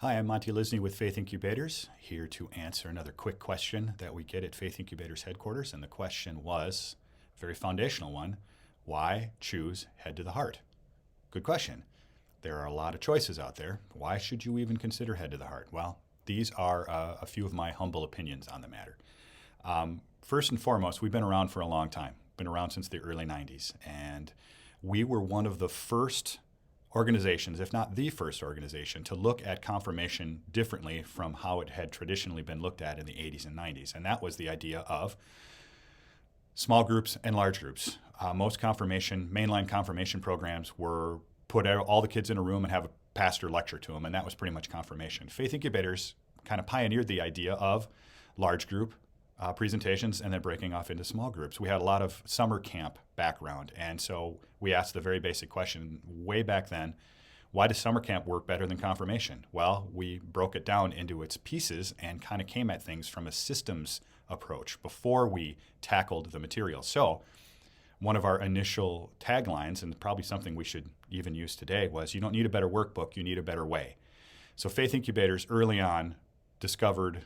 Hi, I'm Monty Lysne with Faith Inkubators, here to answer another quick question that we get at Faith Inkubators headquarters. And the question was a very foundational one: why choose head to the heart? Good question. There are a lot of choices out there. Why should you even consider head to the heart? Well, these are a few of my humble opinions on the matter. First and foremost, we've been around for a long time, been around since the early 90s. And we were one of the first organizations, if not the first organization, to look at confirmation differently from how it had traditionally been looked at in the 80s and 90s. And that was the idea of small groups and large groups. Most mainline confirmation programs were put all the kids in a room and have a pastor lecture to them, and that was pretty much confirmation. Faith Inkubators kind of pioneered the idea of large group presentations and then breaking off into small groups. We had a lot of summer camp background, and so we asked the very basic question way back then: why does summer camp work better than confirmation? Well, we broke it down into its pieces and kind of came at things from a systems approach before we tackled the material. So one of our initial taglines, and probably something we should even use today, was: you don't need a better workbook, you need a better way. So Faith Inkubators early on discovered,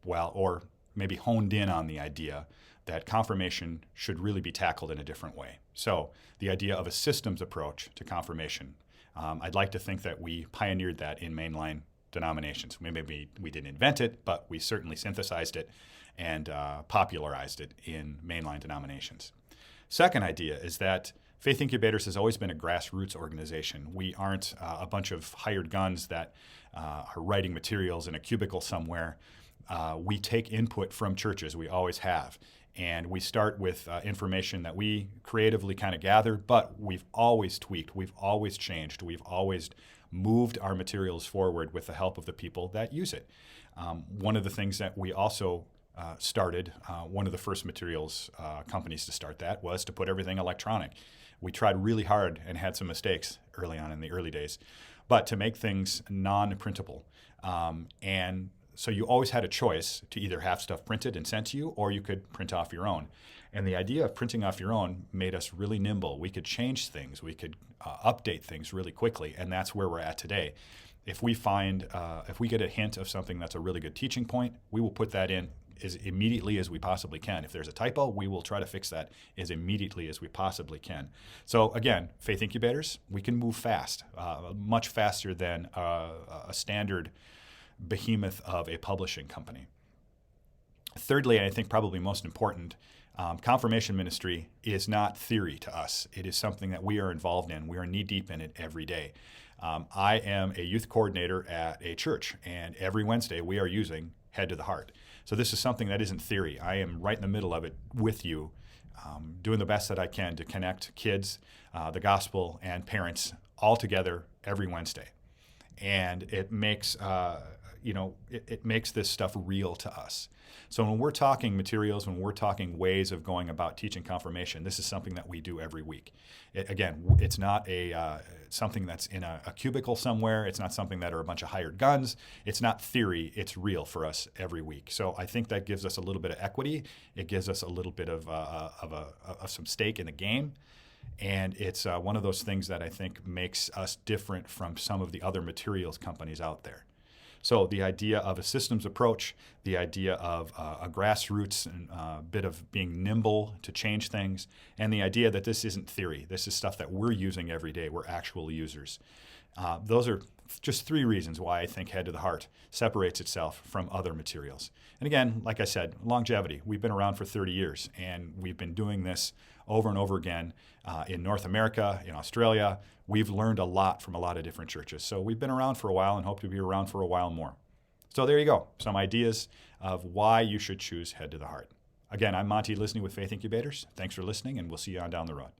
or maybe honed in on the idea that confirmation should really be tackled in a different way. So the idea of a systems approach to confirmation. I'd like to think that we pioneered that in mainline denominations. Maybe we didn't invent it, but we certainly synthesized it and popularized it in mainline denominations. Second idea is that Faith Inkubators has always been a grassroots organization. We aren't a bunch of hired guns that are writing materials in a cubicle somewhere. We take input from churches, we always have. And we start with information that we creatively kind of gather, but we've always tweaked, we've always changed, we've always moved our materials forward with the help of the people that use it. One of the things that we also started, one of the first materials companies to start that, was to put everything electronic. We tried really hard and had some mistakes early on in the early days, but to make things non-printable. And so you always had a choice to either have stuff printed and sent to you, or you could print off your own. And the idea of printing off your own made us really nimble. We could change things. We could update things really quickly. And that's where we're at today. If we get a hint of something that's a really good teaching point, we will put that in as immediately as we possibly can. If there's a typo, we will try to fix that as immediately as we possibly can. So again, Faith Inkubators, we can move fast, much faster than a standard behemoth of a publishing company. Thirdly, and I think probably most important, confirmation ministry is not theory to us. It is something that we are involved in. We are knee-deep in it every day. I am a youth coordinator at a church, and every Wednesday we are using Head to the Heart. So this is something that isn't theory. I am right in the middle of it with you, doing the best that I can to connect kids, the gospel, and parents all together every Wednesday. And it makes it makes this stuff real to us. So when we're talking materials, when we're talking ways of going about teaching confirmation, this is something that we do every week. It's not something that's in a cubicle somewhere. It's not something that are a bunch of hired guns. It's not theory. It's real for us every week. So I think that gives us a little bit of equity. It gives us a little bit of some stake in the game. And it's one of those things that I think makes us different from some of the other materials companies out there. So the idea of a systems approach, the idea of a grassroots bit of being nimble to change things, and the idea that this isn't theory. This is stuff that we're using every day. We're actual users. Those are just three reasons why I think Head to the Heart separates itself from other materials. And again, like I said, longevity. We've been around for 30 years, and we've been doing this over and over again in North America, in Australia. We've learned a lot from a lot of different churches. So we've been around for a while and hope to be around for a while more. So there you go, some ideas of why you should choose Head to the Heart. Again, I'm Monty Lysne with Faith Inkubators. Thanks for listening, and we'll see you on down the road.